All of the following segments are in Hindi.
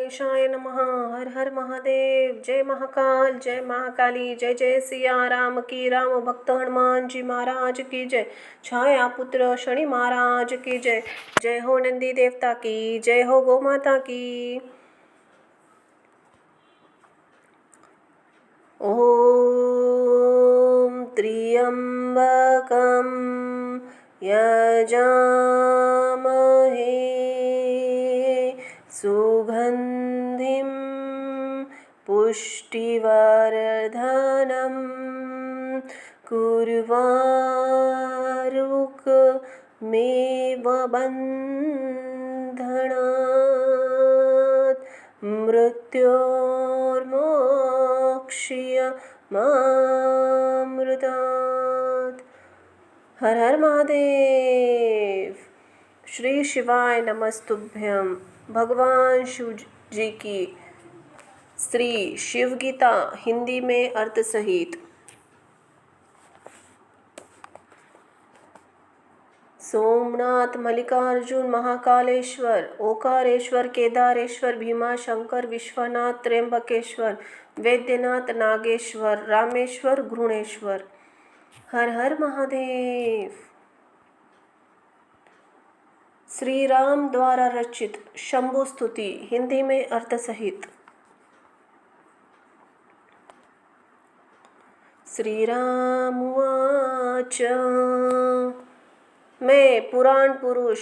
गणेशाय नमः। हर हर महादेव। जय महाकाल, जय महाकाली, जय जय सिया राम की। राम भक्त हनुमान जी महाराज की जय। छाया पुत्र शनि महाराज की जय। जय हो नंदी देवता की, जय हो गौ माता की। ओम त्र्यंबकं यजामहे सुगंधिं पुष्टिवर्धनम् उर्वारुकमेव बन्धनात् मृत्योर्मोक्षयमामृतात्। हर हर महादेव। श्री शिवाय नमस्तुभ्यं। भगवान शिव जी की श्री शिव गीता हिंदी में अर्थ सहित। सोमनाथ, मल्लिकार्जुन, महाकालेश्वर, ओकारेश्वर, केदारेश्वर, भीमाशंकर, विश्वनाथ, त्र्यंबकेश्वर, वैद्यनाथ, नागेश्वर, रामेश्वर, घृणेश्वर। हर हर महादेव। श्री राम द्वारा रचित शंभु स्तुति हिंदी में अर्थ सहित। श्री राम उवाच। मैं पुराण पुरुष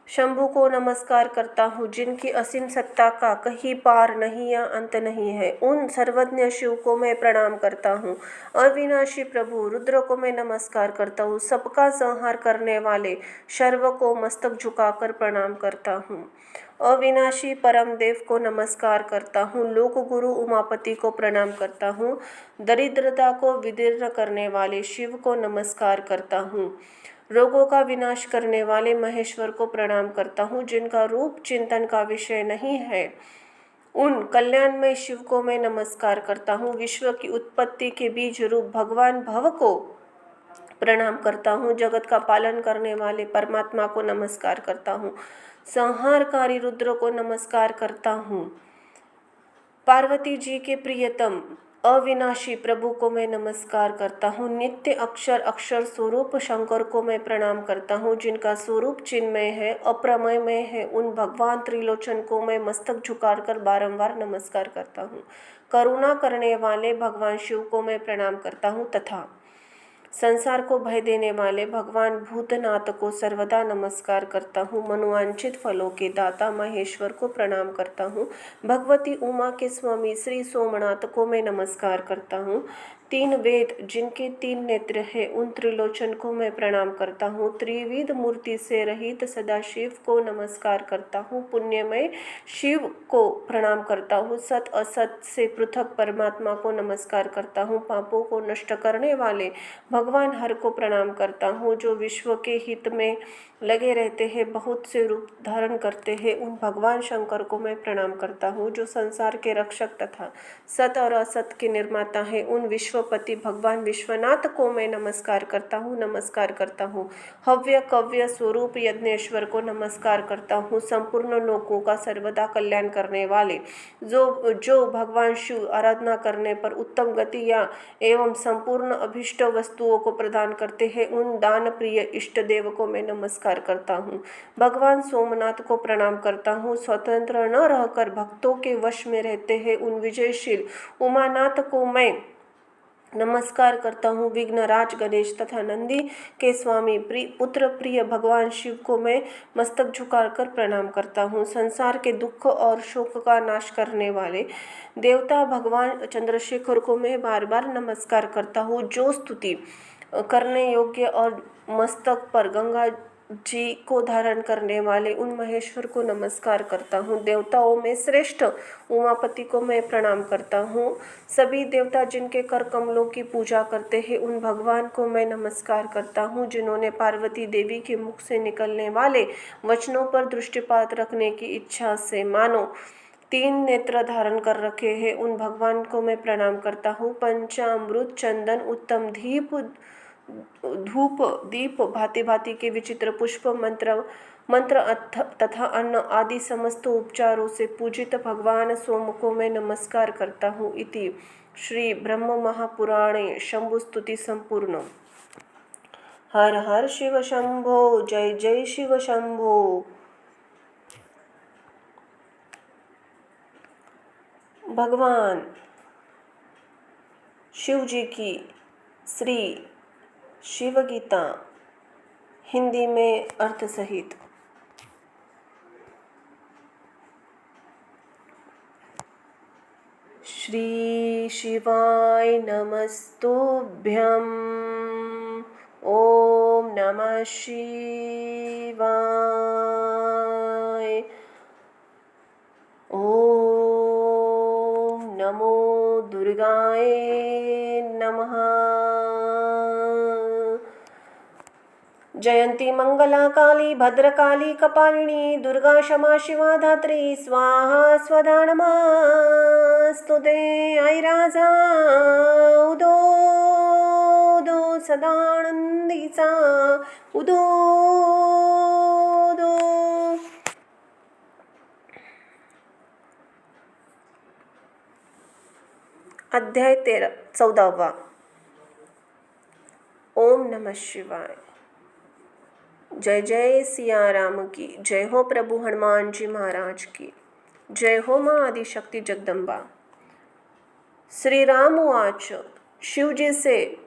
शंभु को नमस्कार करता हूँ, जिनकी असीम सत्ता का कहीं पार नहीं या अंत नहीं है। उन सर्वज्ञ शिव को मैं प्रणाम करता हूँ। अविनाशी प्रभु रुद्र को मैं नमस्कार करता हूँ। सबका संहार करने वाले शर्व को मस्तक झुकाकर प्रणाम करता हूँ। अविनाशी परम देव को नमस्कार करता हूँ। लोक गुरु उमापति को प्रणाम करता हूँ। दरिद्रता को विदीर्ण करने वाले शिव को नमस्कार करता हूँ। रोगों का विनाश करने वाले महेश्वर को प्रणाम करता हूँ, जिनका रूप चिंतन का विषय नहीं है। उन कल्याणमय शिव को मैं नमस्कार करता हूँ। विश्व की उत्पत्ति के बीज रूप भगवान भव को प्रणाम करता हूँ। जगत का पालन करने वाले परमात्मा को नमस्कार करता हूँ। संहारकारी रुद्र को नमस्कार करता हूँ। पार्वती जी के प्रियतम अविनाशी प्रभु को मैं नमस्कार करता हूँ। नित्य अक्षर अक्षर स्वरूप शंकर को मैं प्रणाम करता हूँ, जिनका स्वरूप चिन्मय है, अप्रमेय है। उन भगवान त्रिलोचन को मैं मस्तक झुकाकर बारंबार नमस्कार करता हूँ। करुणा करने वाले भगवान शिव को मैं प्रणाम करता हूँ तथा संसार को भय देने वाले भगवान भूतनाथ को सर्वदा नमस्कार करता हूँ। मनोवांछित फलों के दाता महेश्वर को प्रणाम करता हूँ। भगवती उमा के स्वामी श्री सोमनाथ को मैं नमस्कार करता हूँ। तीन वेद जिनके तीन नेत्र हैं, उन त्रिलोचन को मैं प्रणाम करता हूँ। त्रिविध मूर्ति से रहित सदाशिव को नमस्कार करता हूँ। पुण्यमय शिव को प्रणाम करता हूँ। सत असत से पृथक परमात्मा को नमस्कार करता हूँ। पापों को नष्ट करने वाले भगवान हर को प्रणाम करता हूँ, जो विश्व के हित में लगे रहते हैं, बहुत से रूप धारण करते हैं। उन भगवान शंकर को मैं प्रणाम करता हूँ, जो संसार के रक्षक तथा सत और असत के निर्माता हैं। उन विश्वपति भगवान विश्वनाथ को मैं नमस्कार करता हूँ। हव्य कव्य स्वरूप यज्ञेश्वर को नमस्कार करता हूँ। संपूर्ण लोकों का सर्वदा कल्याण करने वाले जो भगवान शिव आराधना करने पर उत्तम गति या एवं संपूर्ण अभिष्ट वस्तुओं को प्रदान करते हैं, उन दान प्रिय इष्ट देव को मैं नमस्कार करता हूँ। भगवान सोमनाथ को प्रणाम करता हूँ। स्वतंत्र न रहकर भक्तों के वश में रहते हैं, उन विजयशील उमानाथ को मैं नमस्कार करता हूँ। विघ्नराज गणेश तथा नंदी के स्वामी पुत्र प्रिय भगवान शिव को मैं मस्तक झुकाकर प्रणाम करता हूँ। संसार के दुख और शोक का नाश करने वाले देवता भगवान चंद्रशेखर को मैं बार बार नमस्कार करता हूँ। जो स्तुति करने योग्य और मस्तक पर गंगा जी को धारण करने वाले उन महेश्वर को नमस्कार करता हूँ। देवताओं में श्रेष्ठ उमापति को मैं प्रणाम करता हूँ। सभी देवता जिनके कर कमलों की पूजा करते हैं, उन भगवान को मैं नमस्कार करता हूँ। जिन्होंने पार्वती देवी के मुख से निकलने वाले वचनों पर दृष्टिपात रखने की इच्छा से मानो तीन नेत्र धारण कर रखे हैं, उन भगवान को मैं प्रणाम करता हूँ। पंचामृत चंदन उत्तम धूप दीप भांति भांति के विचित्र पुष्प मंत्र मंत्र तथा अन्न आदि समस्त उपचारों से पूजित भगवान स्वयं को मैं नमस्कार करता हूँ। इति श्री ब्रह्म महापुराणे शंभु स्तुति संपूर्ण। हर हर शिव शंभो, जय जय शिव शंभो। भगवान शिव जी की श्री शिव गीता हिंदी में अर्थ सहित। श्री शिवाय नमस्तुभ्यं। ओम नमः शिवाय। ओम नमो दुर्गाय नमः। जयंती मंगला काली भद्रकाली कपालिनी दुर्गा क्षमा शिवा धात्री स्वाहा स्वधा नमस्तुते। आई राजा उदो उदो सदानंदीचा उदो उदो। अध्याय 14वां। ओम नमः शिवाय। जय जय सिया राम की जय हो। प्रभु हनुमान जी महाराज की जय हो। माँ आदिशक्ति जगदम्बा। श्री राम उवाच। शिव जी से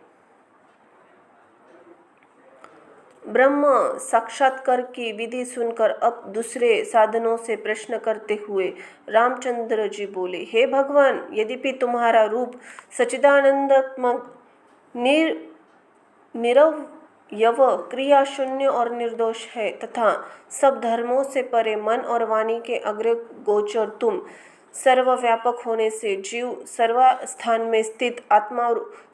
ब्रह्म साक्षात्कार की विधि सुनकर अब दूसरे साधनों से प्रश्न करते हुए रामचंद्र जी बोले, हे भगवान, यद्यपि तुम्हारा रूप सच्चिदानंदात्मक निरवयव क्रिया शून्य और निर्दोष है तथा सब धर्मों से परे मन और वाणी के अग्र गोचर तुम सर्वव्यापक होने से जीव सर्वस्थान में स्थित आत्मा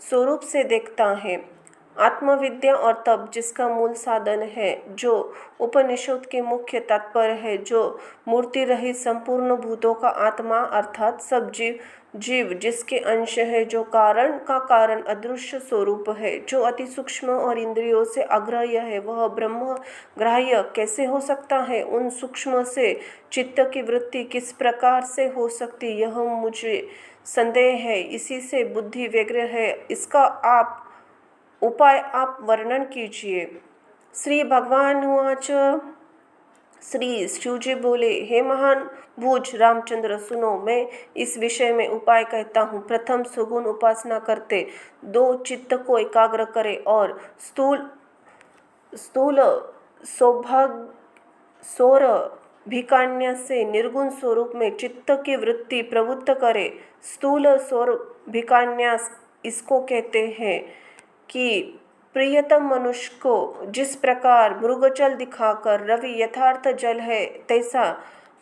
स्वरूप से देखता है। आत्मविद्या और तप जिसका मूल साधन है, जो उपनिषद के मुख्य तात्पर्य है, जो मूर्ति रहित संपूर्ण भूतों का आत्मा अर्थात सब जीव जिसके अंश है, जो कारण का कारण अदृश्य स्वरूप है, जो अति सूक्ष्म और इंद्रियों से अग्राह्य है, वह ब्रह्म ग्राह्य कैसे हो सकता है? उन सूक्ष्म से चित्त की वृत्ति किस प्रकार से हो सकती, यह मुझे संदेह है। इसी से बुद्धि व्यग्र है। इसका उपाय आप वर्णन कीजिए। श्री भगवान उवाच। श्री शिवजी बोले, हे महान भूज रामचंद्र, सुनो, मैं इस विषय में उपाय कहता हूँ। प्रथम सुगुण उपासना करते 2 चित्त को एकाग्र करे और स्थूल सौर भिकान्या से निर्गुण स्वरूप में चित्त की वृत्ति प्रवृत्त करे। स्थूल सौर भिकान्यास इसको कहते हैं कि प्रियतम मनुष्य को जिस प्रकार मृगजल दिखाकर रवि यथार्थ जल है तैसा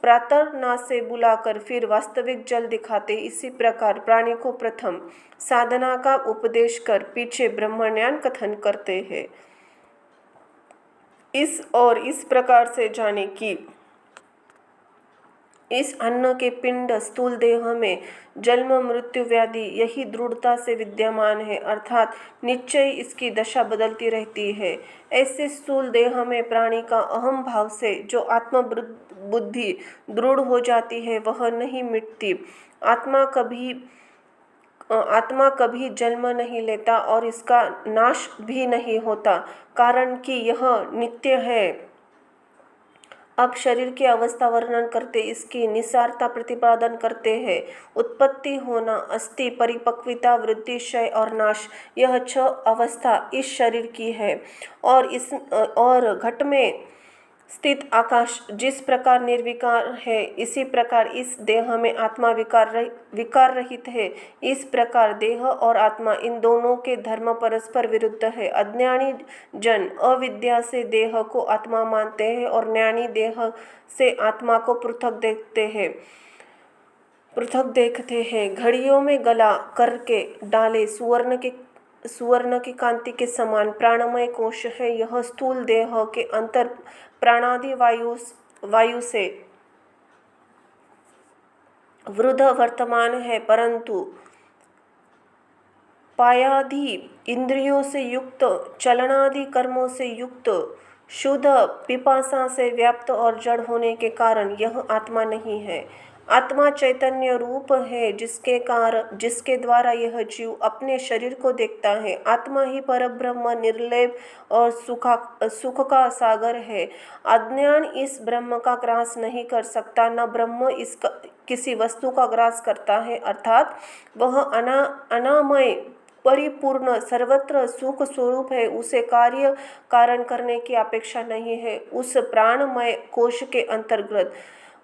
प्रातर्नाश से बुलाकर फिर वास्तविक जल दिखाते, इसी प्रकार प्राणी को प्रथम साधना का उपदेश कर पीछे ब्रह्मज्ञान कथन करते हैं। इस प्रकार से जाने कि इस अन्न के पिंड स्थूल देह में जन्म मृत्यु व्याधि यही दृढ़ता से विद्यमान है, अर्थात निश्चय इसकी दशा बदलती रहती है। ऐसे स्थूल देह में प्राणी का अहम भाव से जो आत्म बुद्धि दृढ़ हो जाती है वह नहीं मिटती। आत्मा कभी जन्म नहीं लेता और इसका नाश भी नहीं होता, कारण कि यह नित्य है। अब शरीर की अवस्था वर्णन करते इसकी निसारता प्रतिपादन करते हैं। उत्पत्ति, होना, अस्थि, परिपक्वता, वृद्धि, क्षय और नाश, यह 6 अवस्था इस शरीर की है। और घट में स्थित आकाश जिस प्रकार निर्विकार है, इसी प्रकार इस देह में आत्मा विकार रहित है। इस प्रकार देह और आत्मा इन दोनों के धर्म परस्पर विरुद्ध है। अज्ञानी जन अविद्या से देह को आत्मा मानते हैं और ज्ञानी देह से आत्मा को पृथक देखते हैं। घड़ियों में गला करके डाले सुवर्ण की कांति के समान प्राणमय कोश है। यह स्थूल देह के अंतर प्राणादि वायु से वृद्ध वर्तमान है, परंतु पायादि इंद्रियों से युक्त, चलनादि कर्मों से युक्त शुद्ध पिपासा से व्याप्त और जड़ होने के कारण यह आत्मा नहीं है। आत्मा चैतन्य रूप है जिसके द्वारा यह जीव अपने शरीर को देखता है। आत्मा ही परब्रह्म निर्लेप और सुख का सागर है। अज्ञान इस ब्रह्म का ग्रास नहीं कर सकता, न ब्रह्म किसी वस्तु का ग्रास करता है, अर्थात वह अनामय परिपूर्ण सर्वत्र सुख स्वरूप है। उसे कार्य कारण करने की अपेक्षा नहीं है। उस प्राणमय कोश के अंतर्गत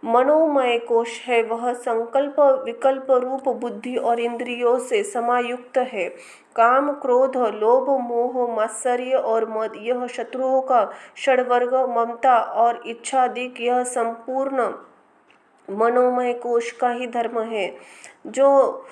मनोमय कोश है। वह संकल्प विकल्प रूप बुद्धि और इंद्रियों से समायुक्त है। काम क्रोध लोभ मोह मात्सर्य और मद, यह शत्रुओं का षड्वर्ग, ममता और इच्छादिक, यह संपूर्ण मनोमय कोश का ही धर्म है। जो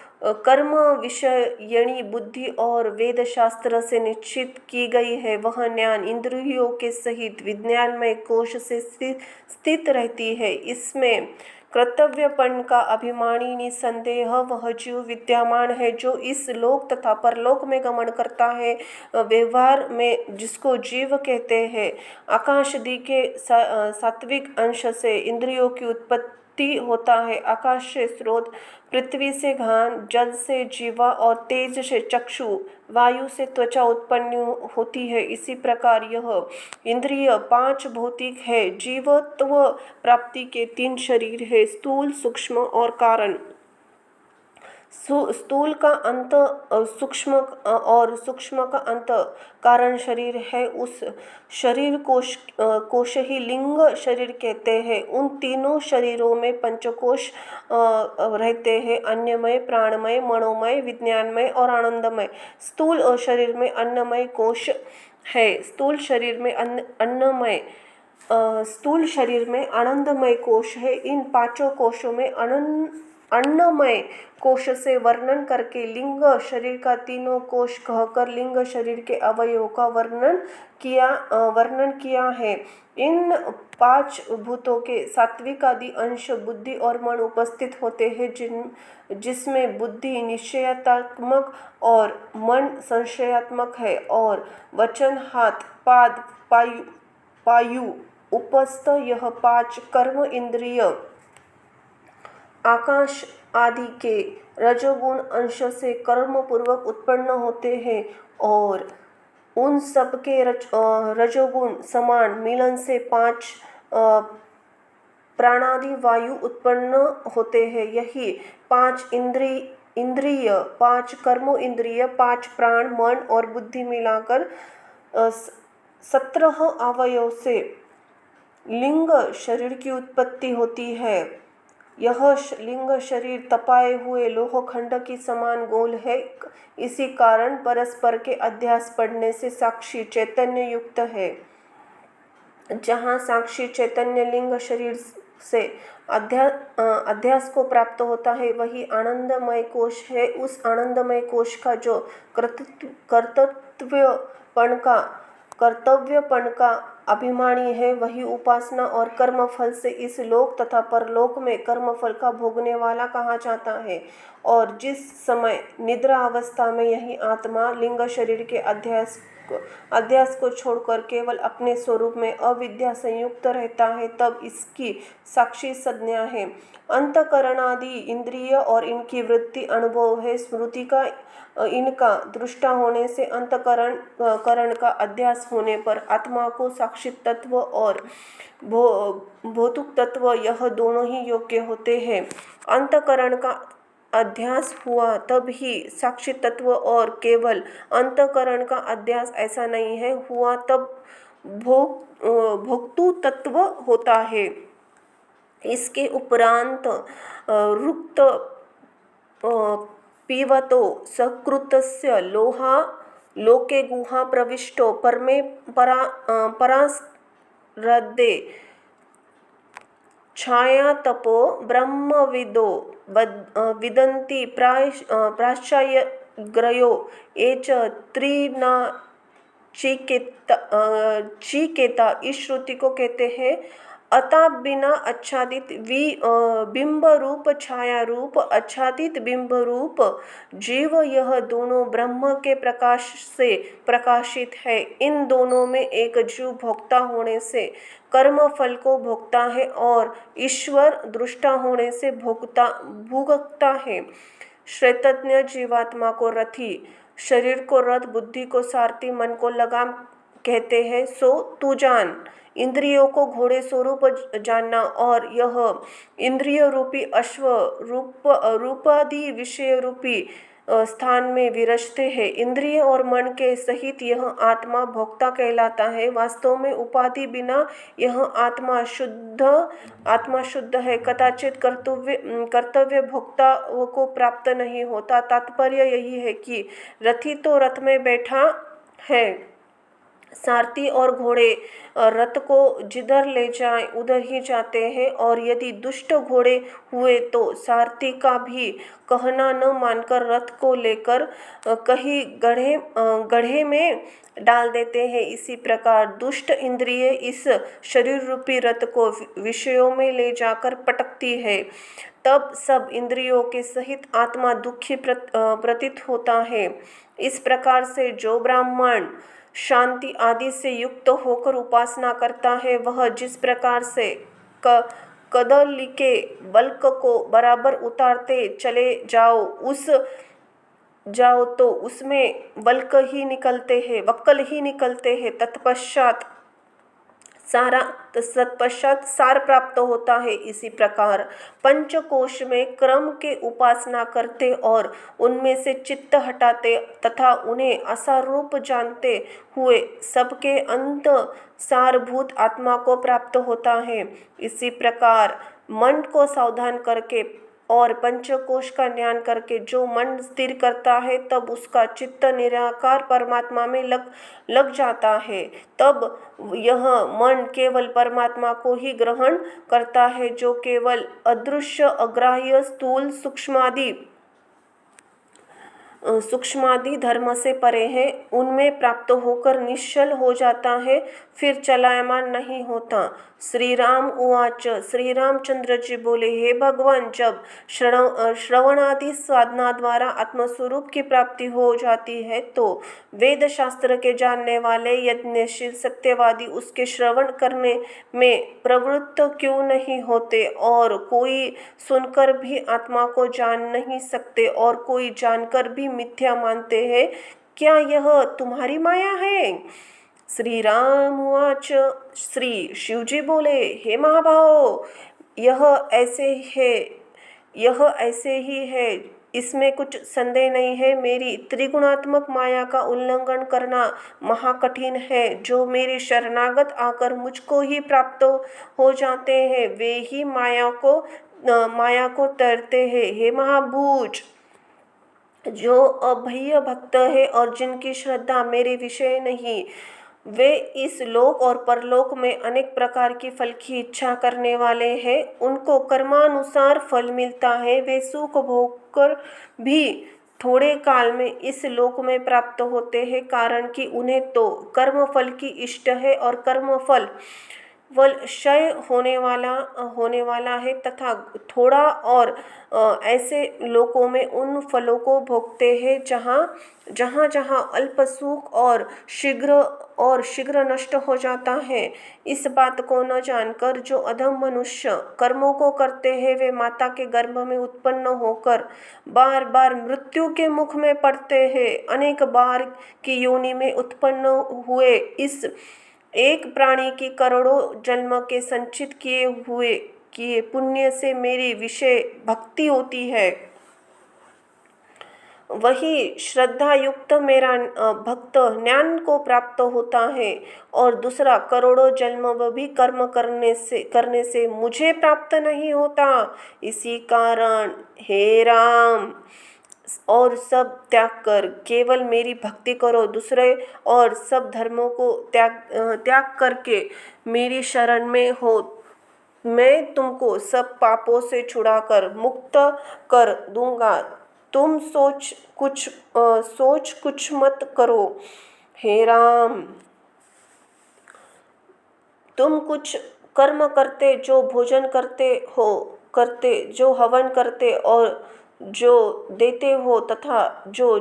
कर्म विषयणी बुद्धि और वेद शास्त्र से निश्चित की गई है, वह ज्ञान इंद्रियों के सहित विज्ञानमय कोश से स्थित रहती है। इसमें कर्तव्यपन का अभिमानी निसंदेह वह जीव विद्यमान है जो इस लोक तथा परलोक में गमन करता है। व्यवहार में जिसको जीव कहते हैं, आकाशदि के सात्विक अंश से इंद्रियों की उत्पत्ति होता है। आकाश से स्रोत, पृथ्वी से घान, जल से जीवा और तेज से चक्षु, वायु से त्वचा उत्पन्न होती है। इसी प्रकार यह इंद्रिय पांच भौतिक है। जीवत्व प्राप्ति के तीन शरीर है, स्थूल, सूक्ष्म और कारण। स्थूल का अंत सूक्ष्म और सूक्ष्म का अंत कारण शरीर है। उस शरीर कोश ही लिंग शरीर कहते हैं। उन तीनों शरीरों में पंचकोश रहते हैं, अन्नमय, प्राणमय, मनोमय, विज्ञानमय और आनंदमय। स्थूल शरीर में अन्नमय कोश है। स्थूल शरीर में आनंदमय कोश है। इन पांचों कोशों में अन्नमय कोश से वर्णन करके लिंग शरीर का तीनों कोश कहकर लिंग शरीर के अवयवों का वर्णन किया है। इन पांच भूतों के सात्विक आदि अंश बुद्धि और मन उपस्थित होते हैं, जिसमें बुद्धि निश्चयात्मक और मन संशयात्मक है, और वचन, हाथ, पाद, पायु उपस्थ यह पांच कर्म इंद्रिय आकाश आदि के रजोगुण अंश से कर्म पूर्वक उत्पन्न होते हैं, और उन सब के रजोगुण समान मिलन से पांच प्राणादि वायु उत्पन्न होते हैं। यही पांच इंद्रिय, पांच कर्म इंद्रिय, पांच प्राण, मन और बुद्धि मिलाकर 17 अवयव से लिंग शरीर की उत्पत्ति होती है। यह लिंग शरीर तपाए हुए लोहखंड की समान गोल है। इसी कारण परस्पर के अध्यास पढ़ने से साक्षी चैतन्य युक्त है। जहाँ साक्षी चैतन्य लिंग शरीर से अध्यास को प्राप्त होता है, वही आनंदमय कोश है। उस आनंदमय कोश का जो कर्तव्यपन का अभिमानी है, वही उपासना और कर्मफल से इस लोक तथा परलोक में कर्मफल का भोगने वाला कहा जाता है। और जिस समय निद्रा अवस्था में यही आत्मा लिंग शरीर के अध्यास को छोड़कर केवल अपने स्वरूप में अविद्या संयुक्त रहता है, तब इसकी साक्षी संज्ञा है। अंतःकरण आदि इंद्रिय और इनकी वृत्ति अनुभव है। स्मृति का इनका दृष्टा होने से अंतःकरण का अध्यास होने पर आत्मा को साक्षी तत्व और भौतिक तत्व, यह दोनों ही योग्य होते हैं। अंतःकरण का अध्यास हुआ तब ही साक्षी तत्व, और केवल अंतःकरण का अध्यास ऐसा नहीं है हुआ तब भोक्तृ तत्व होता है। इसके उपरांत रुक्त पीवतो सकृतस्य लोके गुहा प्रविष्टो परमे परास्रद्धे छाया तपो ब्रह्मविदो विदन्ति प्राश्चर्यग्रयो ये च त्रिनाचिकेता। इस श्रुति को कहते हैं अतः बिना आच्छादित बिंब रूप छाया रूप आच्छादित बिंब रूप जीव, यह दोनों ब्रह्म के प्रकाश से प्रकाशित है। इन दोनों में एक जीव भोक्ता होने से कर्म फल को भोगता है और ईश्वर दृष्टा होने से भोगता है। श्रेतज्ञ जीवात्मा को रथी, शरीर को रथ, बुद्धि को सारथी, मन को लगाम कहते हैं। सो तू जान, इंद्रियों को घोड़े स्वरूप जानना और यह इंद्रिय रूपी अश्व रूपादि विषय रूपी स्थान में विराजते हैं। इंद्रिय और मन के सहित यह आत्मा भोक्ता कहलाता है। वास्तव में उपाधि बिना यह आत्मा शुद्ध है। कदाचित कर्तव्य भोक्ता को प्राप्त नहीं होता। तात्पर्य यही है कि रथी तो रथ में बैठा है, सारथी और घोड़े रथ को जिधर ले जाए उधर ही जाते हैं, और यदि दुष्ट घोड़े हुए तो सारथी का भी कहना न मानकर रथ को लेकर कहीं गड्ढे में डाल देते हैं। इसी प्रकार दुष्ट इंद्रिय इस शरीर रूपी रथ को विषयों में ले जाकर पटकती है। तब सब इंद्रियों के सहित आत्मा दुखी प्रतीत होता है। इस प्रकार से जो ब्राह्मण शांति आदि से युक्त होकर उपासना करता है, वह जिस प्रकार से कदली के बल्क को बराबर उतारते चले जाओ तो उसमें वक्ल ही निकलते हैं। तत्पश्चात सार प्राप्त होता है। इसी प्रकार पंचकोश में क्रम के उपासना करते और उनमें से चित्त हटाते तथा उन्हें असारूप जानते हुए सबके अंत सारभूत आत्मा को प्राप्त होता है। इसी प्रकार मन को सावधान करके और पंचकोश का ज्ञान करके जो मन स्थिर करता है, तब उसका चित्त निराकार परमात्मा में लग जाता है। तब यह मन केवल परमात्मा को ही ग्रहण करता है, जो केवल अदृश्य, अग्राह्य, स्थूल, सूक्ष्मादि धर्म से परे है। उनमें प्राप्त होकर निश्चल हो जाता है, फिर चलायमान नहीं होता। श्री राम उवाच। श्री रामचंद्र जी बोले, हे भगवान, जब श्रवणादि साधना द्वारा आत्मस्वरूप की प्राप्ति हो जाती है, तो वेद शास्त्र के जानने वाले यज्ञशील सत्यवादी उसके श्रवण करने में प्रवृत्त क्यों नहीं होते? और कोई सुनकर भी आत्मा को जान नहीं सकते और कोई जानकर भी मिथ्या मानते हैं। क्या यह तुम्हारी माया है? श्री राम उवाच। श्री शिवजी बोले, हे महाभाव, यह ऐसे ही है, इसमें कुछ संदेह नहीं है। मेरी त्रिगुणात्मक माया का उल्लंघन करना महाकठिन है। जो मेरी शरणागत आकर मुझको ही प्राप्त हो जाते हैं, वे ही माया को तरते हैं। हे महाभूज, जो अभय भक्त है और जिनकी श्रद्धा मेरे विषय नहीं, वे इस लोक और परलोक में अनेक प्रकार की फल की इच्छा करने वाले हैं। उनको कर्मानुसार फल मिलता है। वे सुख भोगकर भी थोड़े काल में इस लोक में प्राप्त होते हैं, कारण कि उन्हें तो कर्म फल की इष्ट है और कर्म फल क्षय होने वाला है तथा थोड़ा और ऐसे लोकों में उन फलों को भोगते हैं जहाँ अल्प सुख और शीघ्र नष्ट हो जाता है। इस बात को न जानकर जो अधम मनुष्य कर्मों को करते हैं, वे माता के गर्भ में उत्पन्न होकर बार बार मृत्यु के मुख में पड़ते हैं। अनेक बार की योनि में उत्पन्न हुए इस एक प्राणी की करोड़ों जन्म के संचित किए पुण्य से मेरी विषय भक्ति होती है। वही श्रद्धा युक्त मेरा भक्त ज्ञान को प्राप्त होता है, और दूसरा करोड़ों जन्म भी कर्म करने से मुझे प्राप्त नहीं होता। इसी कारण हे राम, और सब त्याग कर केवल मेरी भक्ति करो। दूसरे और सब धर्मों को त्याग करके मेरी शरण में हो। मैं तुमको सब पापों से छुड़ाकर मुक्त कर दूंगा। तुम सोच कुछ मत करो। हे राम, तुम कुछ कर्म करते, जो भोजन करते, जो हवन करते और जो देते हो तथा जो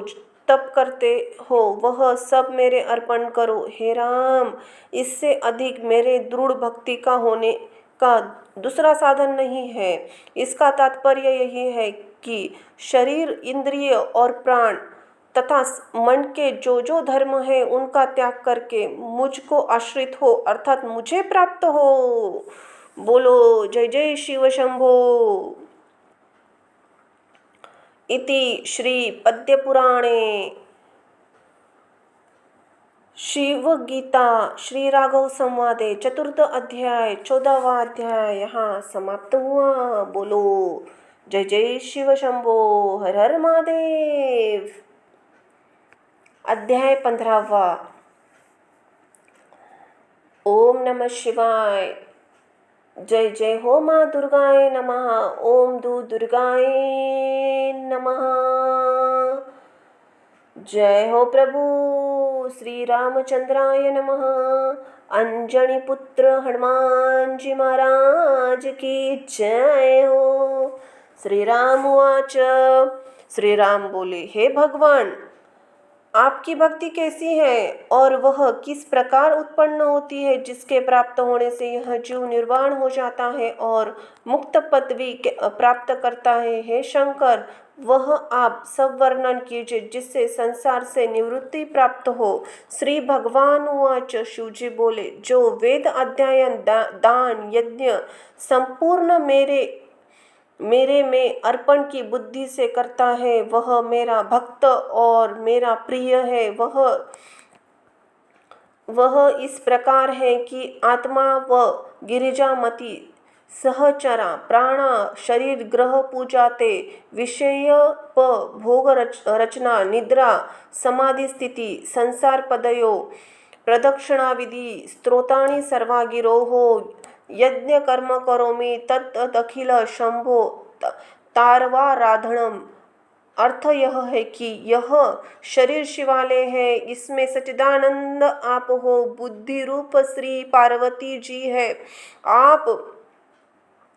तप करते हो, वह सब मेरे अर्पण करो। हे राम, इससे अधिक मेरे दृढ़ भक्ति का होने का दूसरा साधन नहीं है। इसका तात्पर्य यही है कि शरीर, इंद्रिय और प्राण तथा मन के जो जो धर्म है उनका त्याग करके मुझको आश्रित हो, अर्थात मुझे प्राप्त हो। बोलो जय जय शिव शंभो। इति श्री पद्यपुराणे शिवगीता श्री राघव संवादे चतुर्थ अध्याय 14वां अध्याय यहाँ समाप्त हुआ। बोलो जय जय शिव शंभो। हर हर महादेव। अध्याय 15वां। ओम नमः शिवाय। जय जय हो माँ दुर्गाए नमः। ओम दुर्गाए नमः। जय हो प्रभु श्री रामचंद्राय नमः। अंजनी पुत्र हनुमान जी महाराज की जय हो। श्री राम उवाच। श्री राम बोले, हे भगवान, आपकी भक्ति कैसी है और वह किस प्रकार उत्पन्न होती है, जिसके प्राप्त होने से यह जीव निर्वाण हो जाता है और मुक्त पदवी प्राप्त करता है। हे शंकर, वह आप सब वर्णन कीजिए जिससे संसार से निवृत्ति प्राप्त हो। श्री भगवान उवाच। शिवजी बोले, जो वेद अध्ययन, दान, यज्ञ संपूर्ण मेरे में अर्पण की बुद्धि से करता है, वह मेरा भक्त और मेरा प्रिय है। वह इस प्रकार है कि आत्मा व गिरिजामती, सहचरा, प्राणा, शरीर, ग्रह पूजाते, विषय भोग रचना, निद्रा, समाधि स्थिति, संसार पदयो, प्रदक्षिणा विधि, स्तोत्राणि सर्वा गिरोहो, यज्ञ कर्म करोमि तदखिल शंभो तारवाराधनम। अर्थ यह है कि यह शरीर शिवालय है, इसमें सच्चिदानंद आप हो, बुद्धि रूप श्री पार्वती जी है, आप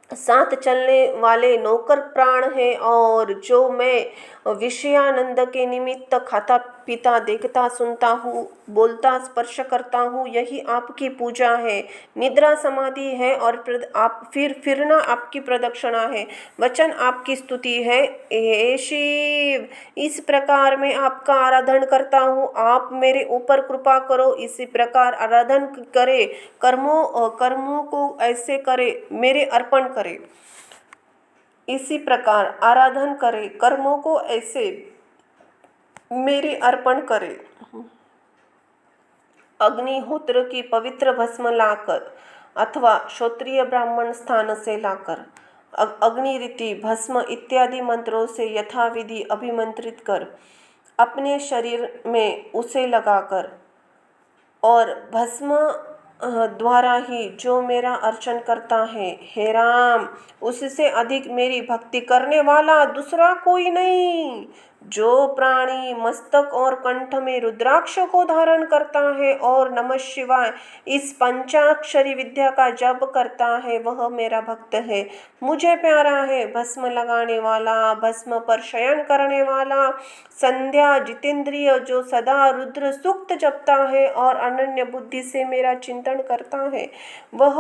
साथ चलने वाले नौकर प्राण है, और जो मैं विषयानंद के निमित्त खाता पीता, देखता सुनता हूँ, बोलता स्पर्श करता हूँ, यही आपकी पूजा है। निद्रा समाधि है और आप फिरना आपकी प्रदक्षिणा है, वचन आपकी स्तुति है। हे शिव, इस प्रकार मैं आपका आराधन करता हूँ, आप मेरे ऊपर कृपा करो। इसी प्रकार आराधन करे, कर्मों को ऐसे करे, मेरे अर्पण करे। इसी प्रकार आराधन करे, कर्मों को ऐसे मेरे अर्पण करे। अग्निहोत्र की पवित्र भस्म लाकर अथवा क्षत्रिय ब्राह्मण स्थान से लाकर अग्नि रीति, भस्म इत्यादि मंत्रों से यथाविधि अभिमंत्रित कर अपने शरीर में उसे लगाकर और भस्म द्वारा ही जो मेरा अर्चन करता है, हे राम, उससे अधिक मेरी भक्ति करने वाला दूसरा कोई नहीं। जो प्राणी मस्तक और कंठ में रुद्राक्ष को धारण करता है और नमः शिवाय इस पंचाक्षरी विद्या का जप करता है, वह मेरा भक्त है, मुझे प्यारा है। भस्म लगाने वाला, भस्म पर शयन करने वाला, संध्या जितेंद्रिय, जो सदा रुद्र सूक्त जपता है और अनन्य बुद्धि से मेरा चिंतन करता है, वह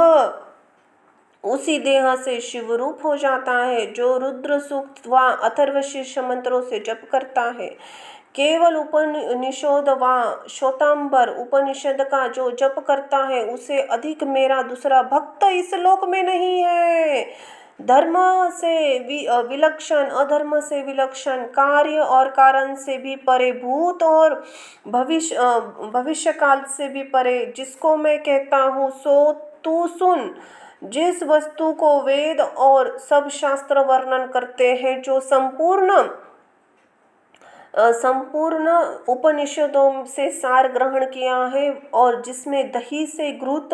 उसी देह से शिवरूप हो जाता है। जो रुद्र सूक्त व अथर्वशीर्ष मंत्रों से जप करता है, केवल उपनिषद व श्वेतांबर उपनिषद का जो जप करता है, उसे अधिक मेरा दूसरा भक्त इस लोक में नहीं है। धर्म से विलक्षण, अधर्म से विलक्षण, कार्य और कारण से भी परे, भूत और भविष्य काल से भी परे, जिसको मैं कहता हूँ सो तू सुन। जिस वस्तु को वेद और सब शास्त्र वर्णन करते हैं, जो संपूर्ण उपनिषदों से सार ग्रहण किया है और जिसमें दही से घृत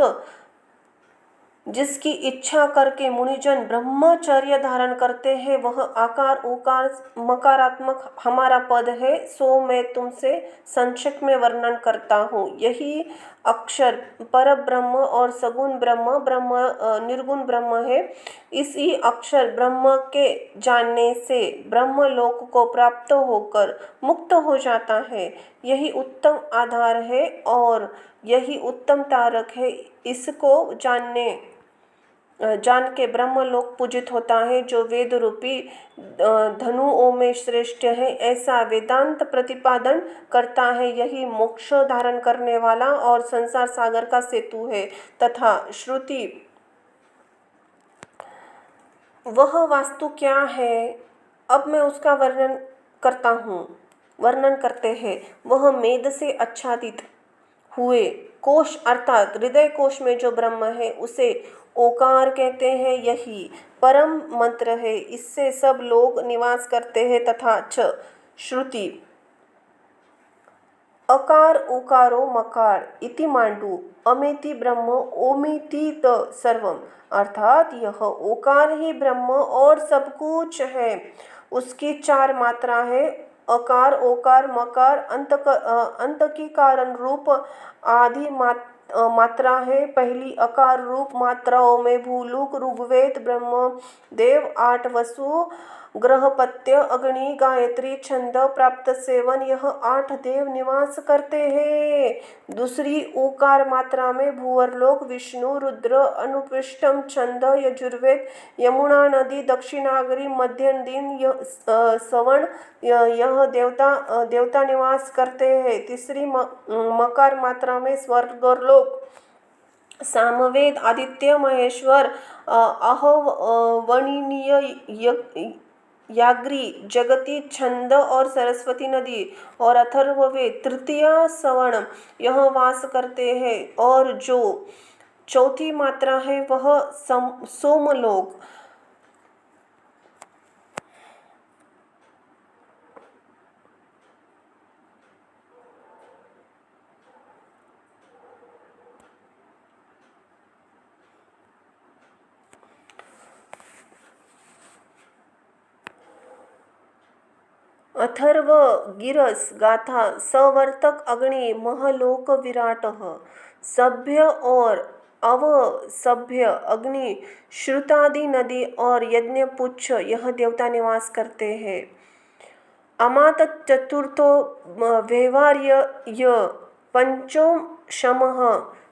जिसकी इच्छा करके मुनिजन ब्रह्मचर्य धारण करते हैं, वह आकार उकार मकारात्मक हमारा पद है, सो मैं तुमसे संक्षेप में वर्णन करता हूँ। यही अक्षर पर ब्रह्म और सगुण ब्रह्म ब्रह्म निर्गुण ब्रह्म है। इसी अक्षर ब्रह्म के जानने से ब्रह्म लोक को प्राप्त होकर मुक्त हो जाता है। यही उत्तम आधार है और यही उत्तम तारक है। इसको जान के ब्रह्म लोक पूजित होता है, जो वेद रूपी धनुओं में श्रेष्ठ है, ऐसा वेदांत प्रतिपादन करता है। यही मोक्ष धारण करने वाला और संसार सागर का सेतु है तथा श्रुति वह वास्तु क्या है, अब मैं उसका वर्णन करते हैं। वह मेद से आच्छादित हुए कोश अर्थात हृदय कोश में जो ब्रह्म है उसे ओकार कहते हैं। यही परम मंत्र है, इससे सब लोग निवास करते हैं तथा श्रुति अकार उकारो मकार इति मांडू अमेति ब्रह्म ओमिति त सर्वम, अर्थात यह ओकार ही ब्रह्म और सब कुछ है। उसकी 4 मात्रा है, अकार ओकार मकार अंत की कारण रूप आदि मात्रा है। पहली अकार रूप मात्राओं में भूलुक ऋग्वेद ब्रह्म देव 8 वसु ग्रहपत्य अग्नि गायत्री छंद प्राप्त सेवन, यह 8 देव निवास करते हैं। दूसरी ओकार मात्रा में भूवरलोक विष्णु रुद्र अनुपृष्ठम छंद यजुर्वेद यमुना नदी दक्षिणागरी मध्य दिन सवर्ण, यह देवता निवास करते हैं। तीसरी मकार मात्रा में स्वर्गलोक सामवेद आदित्य महेश्वर अहवनीय याग्री जगती छंद और सरस्वती नदी और अथर्ववेद तृतीया सवर्ण यह वास करते हैं। और जो चौथी मात्रा है वह सोमलोक अथर्व गिरस गाथा सवर्तक अग्नि महलोक विराट सभ्य और अवसभ्य अग्नि श्रुतादि नदी और यज्ञ पुच्छ यह देवता निवास करते हैं। अमात चतुर्थो व्यवहार्य पंचम शमः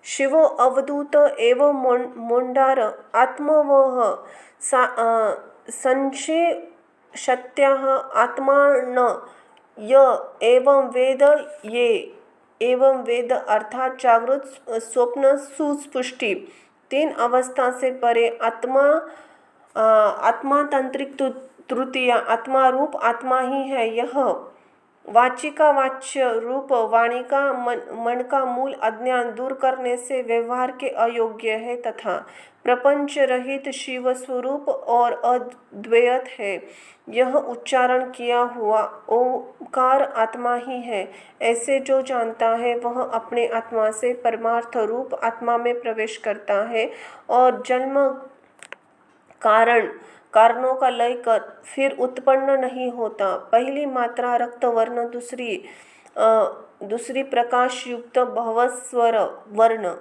शिवो अवधूत एवं मोंडार आत्मवह संशय शत्याः आत्मान एवं वेद अर्थात जागृत स्वप्न सुस्पुष्टि 3 अवस्था से परे आत्मा तांत्रिक तृतीया आत्मा रूप आत्मा ही है। यह वाचिका वाच्य रूप वाणी का मन का मूल अज्ञान दूर करने से व्यवहार के अयोग्य है तथा प्रपंच रहित शिव स्वरूप और अद्वैत है। यह उच्चारण किया हुआ ओंकार आत्मा ही है। ऐसे जो जानता है वह अपने आत्मा से परमार्थ रूप आत्मा में प्रवेश करता है और जन्म कारणों का लय कर फिर उत्पन्न नहीं होता। पहली मात्रा रक्त वर्ण, दूसरी प्रकाश युक्त भवस्वर वर्ण,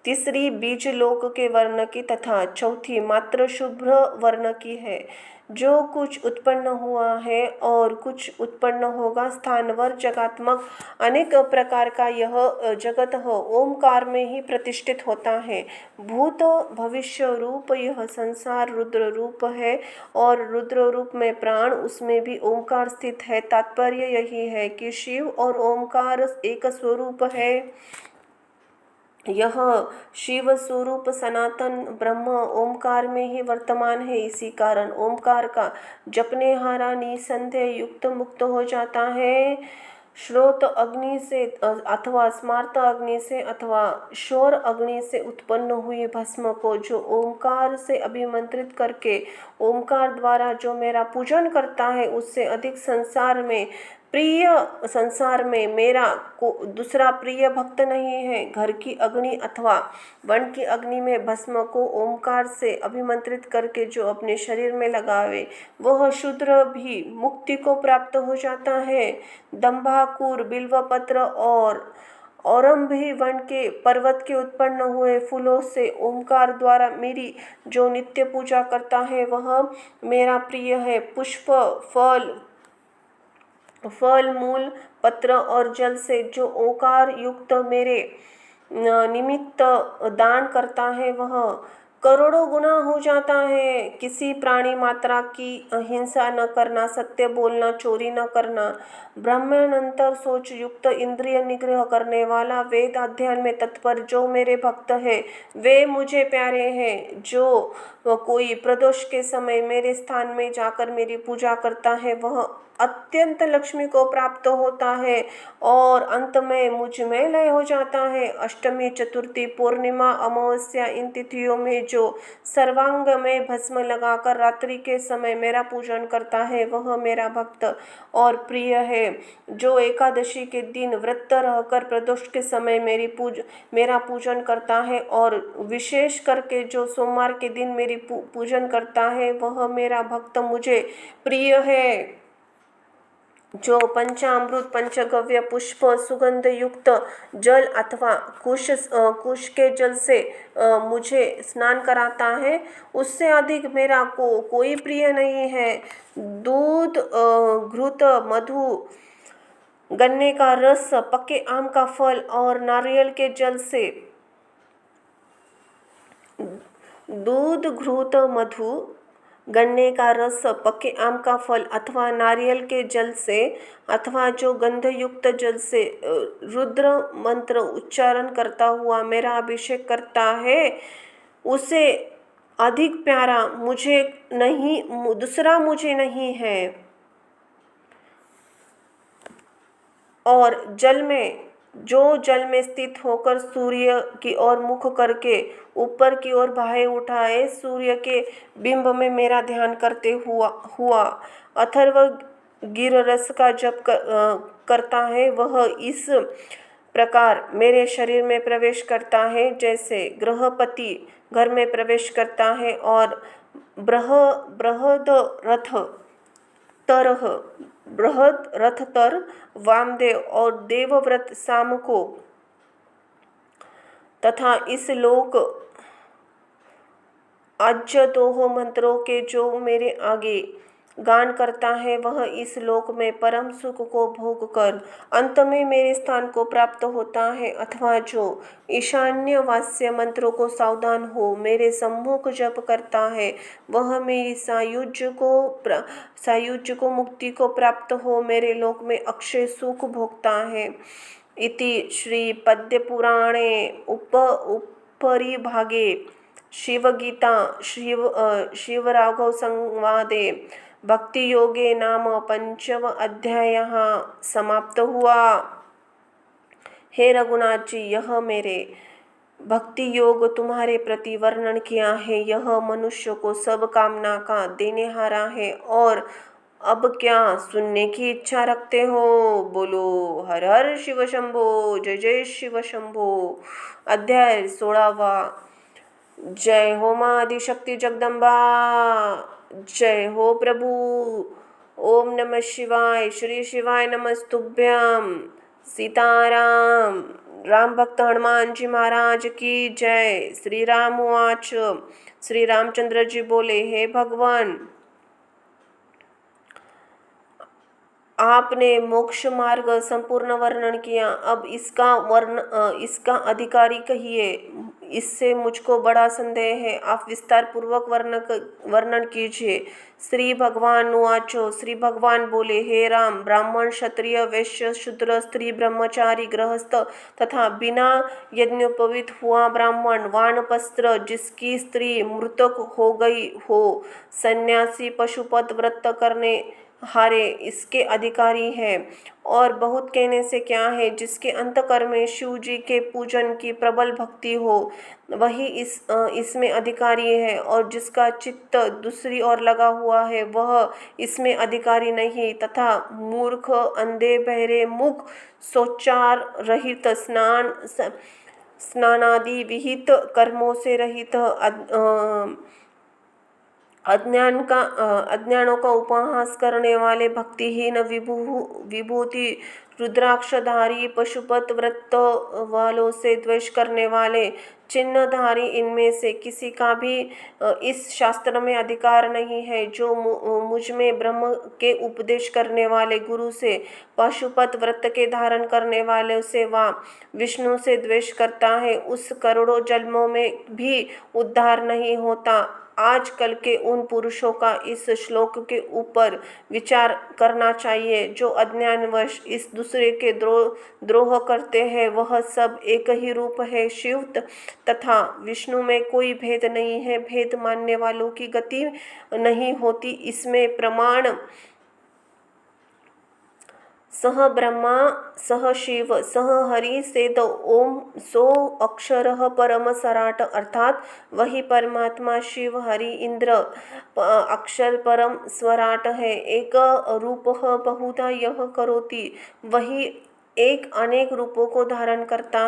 तीसरी बीज लोक के वर्ण की तथा चौथी मात्र शुभ्र वर्ण की है। जो कुछ उत्पन्न हुआ है और कुछ उत्पन्न होगा, स्थानवर जगात्मक अनेक प्रकार का यह जगत ओमकार में ही प्रतिष्ठित होता है। भूत भविष्य रूप यह संसार रुद्र रूप है और रुद्र रूप में प्राण, उसमें भी ओमकार स्थित है। तात्पर्य यही है कि शिव और ओमकार एक स्वरूप है। यह शिव स्वरूप सनातन ब्रह्म ओमकार में ही वर्तमान है। इसी कारण ओमकार का जपने हारा निसंदेह युक्त मुक्त हो जाता है। श्रोत अग्नि से अथवा स्मार्त अग्नि से अथवा शौर अग्नि से उत्पन्न हुई भस्म को जो ओमकार से अभिमंत्रित करके ओमकार द्वारा जो मेरा पूजन करता है, उससे अधिक संसार में प्रिय संसार में मेरा दूसरा प्रिय भक्त नहीं है। घर की अग्नि अथवा वन की अग्नि में भस्म को ओमकार से अभिमंत्रित करके जो अपने शरीर में लगावे, वह शूद्र भी मुक्ति को प्राप्त हो जाता है। दंभाकुर, बिल्वपत्र और औरम भी वन के पर्वत के उत्पन्न हुए फूलों से ओमकार द्वारा मेरी जो नित्य पूजा करता है, वह मेरा प्रिय है। पुष्प, फल, मूल, पत्र और जल से जो ओकार युक्त मेरे निमित्त दान करता है, वह करोड़ों गुना हो जाता है। किसी प्राणी मात्रा की हिंसा न करना, सत्य बोलना, चोरी न करना, ब्रह्मांतर सोच युक्त, इंद्रिय निग्रह करने वाला, वेद अध्ययन में तत्पर जो मेरे भक्त है, वे मुझे प्यारे हैं। जो कोई प्रदोष के समय मेरे स्थान में जाकर मेरी पूजा करता है, वह अत्यंत लक्ष्मी को प्राप्त होता है और अंत में मुझ में लय हो जाता है। अष्टमी, चतुर्थी, पूर्णिमा, अमावस्या इन तिथियों में जो सर्वांग में भस्म लगाकर रात्रि के समय मेरा पूजन करता है, वह मेरा भक्त और प्रिय है। जो एकादशी के दिन व्रत रहकर प्रदोष के समय मेरा पूजन करता है और विशेष करके जो सोमवार के दिन मेरी पूजन करता है, वह मेरा भक्त मुझे प्रिय है। जो पंचामृत, पंचगव्य, पुष्प, सुगंध युक्त जल अथवा कुश के जल से मुझे स्नान कराता है, उससे अधिक मेरा कोई प्रिय नहीं है। दूध, घृत, मधु, गन्ने का रस, पके आम का फल और नारियल के जल से दूध, घृत, मधु, गन्ने का रस, पके आम का फल अथवा नारियल के जल से अथवा जो गंध युक्त जल से रुद्र मंत्र उच्चारण करता हुआ मेरा अभिषेक करता है, उसे अधिक प्यारा दूसरा मुझे नहीं है। और जल में स्थित होकर सूर्य की ओर मुख करके ऊपर की ओर बाहें उठाए सूर्य के बिंब में मेरा ध्यान करते हुआ अथर्व गिररस का जप करता है, वह इस प्रकार मेरे शरीर में प्रवेश करता है जैसे गृहपति घर में प्रवेश करता है और बृहद रथ तर वामदेव और देवव्रत शाम को तथा इस लोक अज्जतोह मंत्रों के जो मेरे आगे गान करता है, वह इस लोक में परम सुख को भोग कर अंत में मेरे स्थान को प्राप्त होता है। अथवा जो ईशान्य वास्य मंत्रों को सावधान हो मेरे सम्मुख जप करता है, वह मेरी सायुज्य को मुक्ति को प्राप्त हो मेरे लोक में अक्षय सुख भोगता है। इति श्री पद्य पुराणे उपरिभागे शिवगीता शिवराघव संवादे भक्ति योगे नाम पंचम अध्याय समाप्त हुआ। हे रघुनाथ जी, यह मेरे भक्ति योग तुम्हारे प्रति वर्णन किया है। यह मनुष्य को सब कामना का देनेहारा है। और अब क्या सुनने की इच्छा रखते हो? बोलो हर हर शिव शंभो, जय जय शिव शंभो। अध्याय 16वां। जय हो माँ आदिशक्ति जगदम्बा, जय हो प्रभु। ओम नमः शिवाय। श्री शिवाय नमस्तुभ्यं। सीताराम। राम भक्त हनुमान जी महाराज की जय। श्री राम उवाच। श्री रामचंद्र जी बोले, हे भगवान, आपने मोक्ष मार्ग संपूर्ण वर्णन किया। अब इसका अधिकारी कहिए, इससे मुझको बड़ा संदेह है। आप विस्तार पूर्वक वर्णन कीजिए। श्री भगवान उवाचो। श्री भगवान बोले, हे राम, ब्राह्मण, क्षत्रिय, वैश्य, शूद्र, स्त्री, ब्रह्मचारी, गृहस्थ तथा बिना यज्ञोपवीत हुआ ब्राह्मण, वानप्रस्थ जिसकी स्त्री मृतक हो गई हो, सन्यासी, पशुपत व्रत करने हारे इसके अधिकारी है। और बहुत कहने से क्या है, जिसके अंतःकरण में शिव जी के पूजन की प्रबल भक्ति हो वही इसमें अधिकारी है, और जिसका चित्त दूसरी ओर लगा हुआ है वह इसमें अधिकारी नहीं। तथा मूर्ख, अंधे, बहरे, मूक, शौचार रहित, स्नानादि विहित, कर्मों से रहित, अज्ञानों का उपहास करने वाले, भक्तिहीन, विभूति रुद्राक्षधारी, पशुपत व्रत वालों से द्वेष करने वाले, चिन्हधारी, इनमें से किसी का भी इस शास्त्र में अधिकार नहीं है। जो मुझ में ब्रह्म के उपदेश करने वाले गुरु से, पशुपत व्रत के धारण करने वाले से वा विष्णु से द्वेष करता है, उस करोड़ों जन्मों में भी उद्धार नहीं होता। आजकल के उन पुरुषों का इस श्लोक के ऊपर विचार करना चाहिए जो अज्ञानवश इस दूसरे के द्रोह करते हैं। वह सब एक ही रूप है। शिव तथा विष्णु में कोई भेद नहीं है। भेद मानने वालों की गति नहीं होती। इसमें प्रमाण सह ब्रह्मा सह शिव सह हरि से तो ओम सो अक्षरः परम सराट, अर्थात वही परमात्मा शिव हरि इंद्र अक्षर परम स्वराट है। एक रूपः बहुधा यह करोति, वही एक अनेक रूपों को धारण करता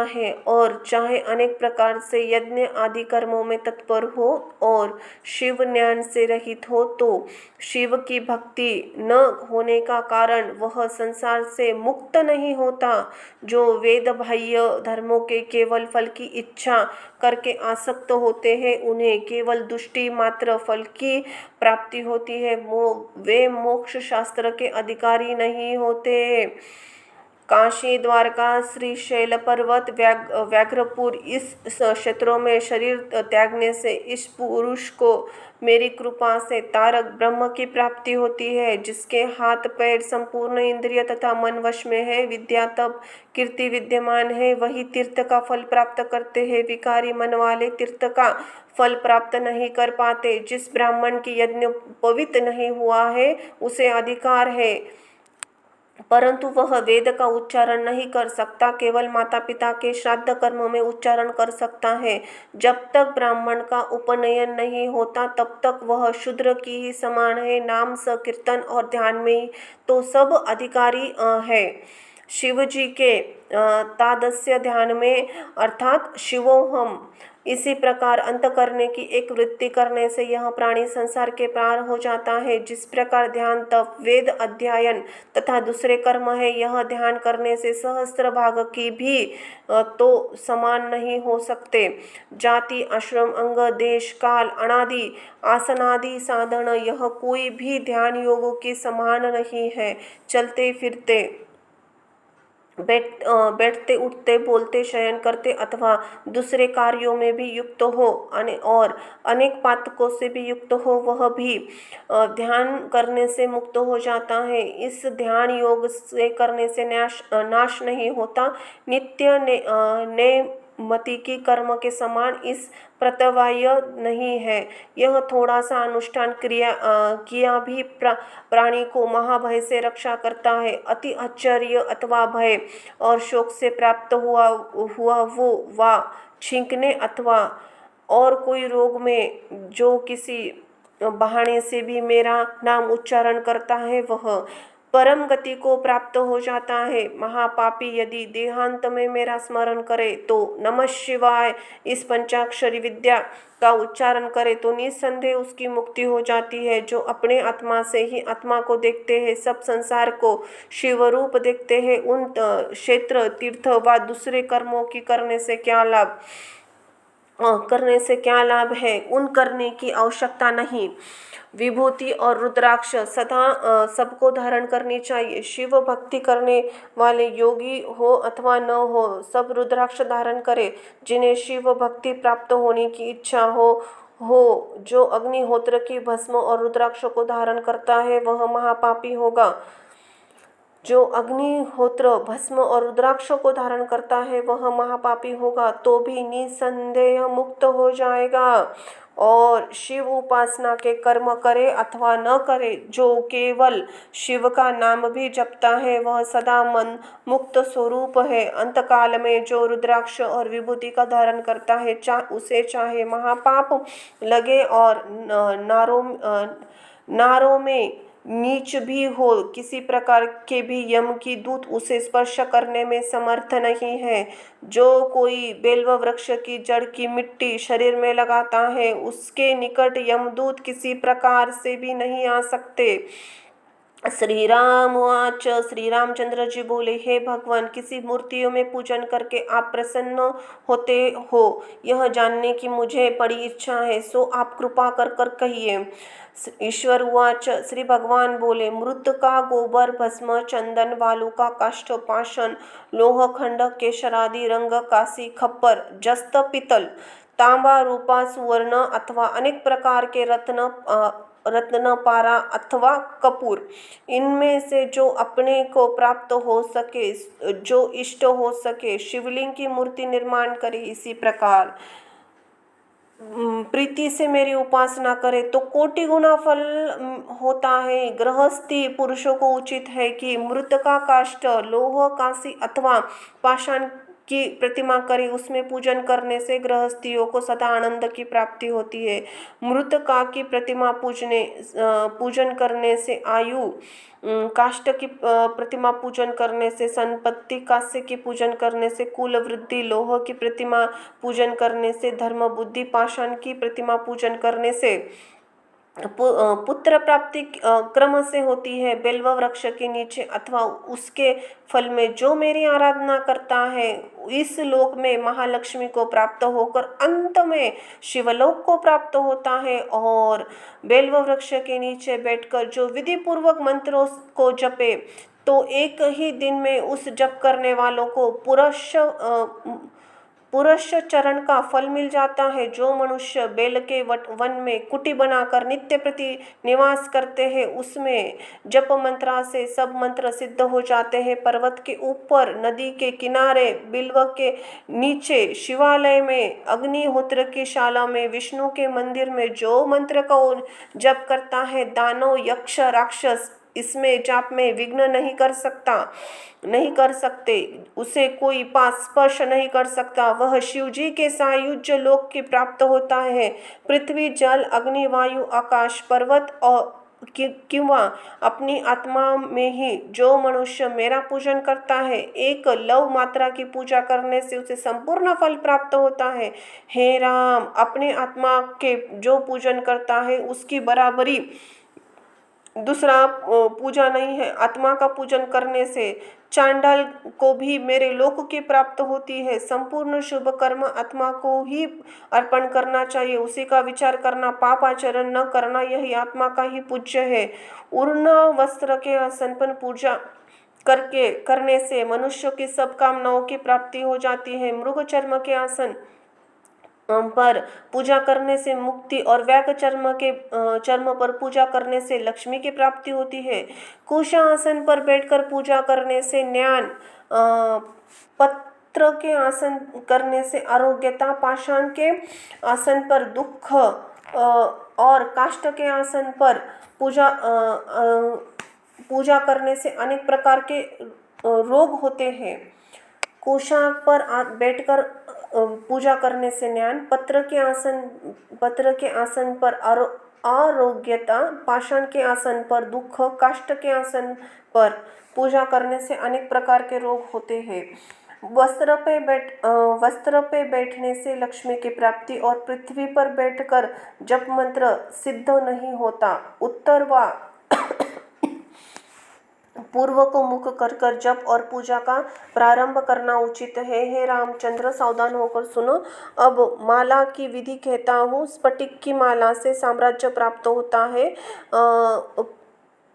है और चाहे अनेक प्रकार से यज्ञ आदि कर्मों में तत्पर हो और शिव ज्ञान से रहित हो, तो शिव की भक्ति न होने का कारण वह संसार से मुक्त नहीं होता। जो वेद बाह्य धर्मों के केवल फल की इच्छा करके आसक्त होते हैं, उन्हें केवल दुष्टि मात्र फल की प्राप्ति होती है। वे मोक्ष शास्त्र के अधिकारी नहीं होते। काशी, द्वारका, श्रीशैल पर्वत, व्याघ्रपुर, इस क्षेत्रों में शरीर त्यागने से इस पुरुष को मेरी कृपा से तारक ब्रह्म की प्राप्ति होती है। जिसके हाथ पैर संपूर्ण इंद्रिय तथा मन वश में है, विद्या तप कीर्ति विद्यमान है, वही तीर्थ का फल प्राप्त करते हैं। विकारी मन वाले तीर्थ का फल प्राप्त नहीं कर पाते। जिस ब्राह्मण की यज्ञ पवित्र नहीं हुआ है उसे अधिकार है, परंतु वह वेद का उच्चारण नहीं कर सकता, केवल माता पिता के श्राद्ध कर्म में उच्चारण कर सकता है। जब तक ब्राह्मण का उपनयन नहीं होता तब तक वह शूद्र की ही समान है। नाम संकीर्तन और ध्यान में तो सब अधिकारी है। शिव जी के तादस्य ध्यान में अर्थात शिवोहम इसी प्रकार अंत करने की एक वृत्ति करने से यह प्राणी संसार के पार हो जाता है। जिस प्रकार ध्यान तप वेद अध्ययन तथा दूसरे कर्म है, यह ध्यान करने से सहस्त्र भाग की भी तो समान नहीं हो सकते। जाति आश्रम अंग देश काल अनादि आसनादि साधन, यह कोई भी ध्यान योगों के समान नहीं है। चलते फिरते बैठते उठते बोलते शयन करते अथवा दूसरे कार्यों में भी युक्त हो और अनेक पातकों से भी युक्त हो, वह भी ध्यान करने से मुक्त हो जाता है। इस ध्यान योग से करने से नाश नहीं होता। नित्य ने मति की कर्म के समान इस प्रत्यवाय नहीं है। यह थोड़ा सा अनुष्ठान किया भी प्राणी को महाभय से रक्षा करता है। अति आश्चर्य अथवा भय और शोक से प्राप्त हुआ वो वा छींकने अथवा और कोई रोग में जो किसी बहाने से भी मेरा नाम उच्चारण करता है, वह परम गति को प्राप्त हो जाता है। महापापी यदि देहांत में मेरा स्मरण करे तो नमः शिवाय इस पंचाक्षरी विद्या का उच्चारण करे तो निस्संदेह उसकी मुक्ति हो जाती है। जो अपने आत्मा से ही आत्मा को देखते हैं, सब संसार को शिवरूप देखते हैं, उन क्षेत्र तीर्थ व दूसरे कर्मों की करने से क्या लाभ है, उन करने की आवश्यकता नहीं। विभूति और रुद्राक्ष सदा सबको धारण करनी चाहिए। शिव भक्ति करने वाले योगी हो अथवा न हो, सब रुद्राक्ष धारण करे। जिन्हें शिव भक्ति प्राप्त होने की इच्छा हो जो अग्निहोत्र की भस्म और रुद्राक्ष को धारण करता है वह महापापी होगा। जो अग्निहोत्र भस्म और रुद्राक्ष को धारण करता है वह महापापी होगा तो भी निसंदेह मुक्त हो जाएगा। और शिव उपासना के कर्म करे अथवा न करे, जो केवल शिव का नाम भी जपता है वह सदा मन मुक्त स्वरूप है। अंतकाल में जो रुद्राक्ष और विभूति का धारण करता है, उसे चाहे महापाप लगे और नारों में नीच भी हो, किसी प्रकार के भी यम की दूत उसे स्पर्श करने में समर्थ नहीं है। जो कोई बेल्व वृक्ष की जड़ की मिट्टी शरीर में लगाता है, उसके निकट यमदूत किसी प्रकार से भी नहीं आ सकते। श्री राम वाच। श्री रामचंद्र जी बोले, हे भगवान, किसी मूर्तियों में पूजन करके आप प्रसन्न होते हो, यह जानने की मुझे बड़ी इच्छा है, सो आप कृपा कर कर कहिए। ईश्वर वाच। श्री भगवान बोले, मृत का गोबर, भस्म, चंदन, वालुका, काष्ठ, पाषाण, लोह खंड, केशरादि, रंग, कासी, खप्पर, जस्त, पितल, तांबा, रूपा, सुवर्ण अथवा अनेक प्रकार के रत्न, पारा अथवा कपूर, इनमें से जो अपने को प्राप्त हो सके, जो इष्ट हो सके, शिवलिंग की मूर्ति निर्माण करे। इसी प्रकार प्रीति से मेरी उपासना करे तो कोटि गुना फल होता है। गृहस्थी पुरुषों को उचित है कि मृतका, काष्ठ, लोह, कांसी अथवा पाषाण की प्रतिमा करे। उसमें पूजन करने से गृहस्थियों को सदा आनंद की प्राप्ति होती है। मृतका की प्रतिमा पूजन करने से आयु, काष्ठ की प्रतिमा पूजन करने से संपत्ति, कांस्य की पूजन करने से कुल वृद्धि, लोह की प्रतिमा पूजन करने से धर्म बुद्धि, पाषाण की प्रतिमा पूजन करने से पुत्र प्राप्ति क्रम से होती है। बेल्व वृक्ष के नीचे अथवा उसके फल में जो मेरी आराधना करता है, इस लोक में महालक्ष्मी को प्राप्त होकर अंत में शिवलोक को प्राप्त होता है। और बेल्व वृक्ष के नीचे बैठकर जो विधि पूर्वक मंत्रों को जपे, तो एक ही दिन में उस जप करने वालों को पुरुष चरण का फल मिल जाता है। जो मनुष्य बेल के वन में कुटी बनाकर नित्य प्रति निवास करते हैं, उसमें जप मंत्रा से सब मंत्र सिद्ध हो जाते हैं। पर्वत के ऊपर, नदी के किनारे, बिल्व के नीचे, शिवालय में, अग्निहोत्र की शाला में, विष्णु के मंदिर में जो मंत्र को जप करता है, दानव, यक्ष, राक्षस इसमें जाप में विघ्न नहीं कर सकते, उसे कोई पास स्पर्श नहीं कर सकता। वह शिव जी के सायुज्य लोक की प्राप्त होता है। पृथ्वी, जल, अग्नि, वायु, आकाश, पर्वत और किंवा अपनी आत्मा में ही जो मनुष्य मेरा पूजन करता है, एक लव मात्रा की पूजा करने से उसे संपूर्ण फल प्राप्त होता है। हे राम, अपने आत्मा के जो पूजन करता है उसकी बराबरी दूसरा पूजा नहीं है। आत्मा का पूजन करने से चांडाल को भी मेरे लोक की प्राप्त होती है। संपूर्ण शुभ कर्म आत्मा को ही अर्पण करना चाहिए, उसी का विचार करना, पाप आचरण न करना, यही आत्मा का ही पूज्य है। उर्ण वस्त्र के आसन पर पूजा करने से मनुष्य की सब कामनाओं की प्राप्ति हो जाती है। मृग चर्म के आसन पर पूजा करने से मुक्ति और व्याघ चर्म पर पूजा करने से लक्ष्मी की प्राप्ति होती है। कुश आसन पर बैठकर पूजा करने से ज्ञान, पत्र के आसन करने से आरोग्यता, पाषाण के आसन पर दुख और काष्ठ के आसन पर पूजा करने से अनेक प्रकार के रोग होते हैं। कुशाक पर बैठकर पूजा करने से ज्ञान, पत्र के आसन पर आरोग्यता, पाषाण के आसन पर दुख, काष्ठ के आसन पर पूजा करने से अनेक प्रकार के रोग होते हैं। वस्त्र पे बैठने से लक्ष्मी की प्राप्ति और पृथ्वी पर बैठकर जप मंत्र सिद्ध नहीं होता। उत्तर व पूर्व को मुख कर जप और पूजा का प्रारंभ करना उचित है। हे रामचंद्र, सावधान होकर सुनो। अब माला की विधि कहता हूँ। स्फटिक की माला से साम्राज्य प्राप्त होता है।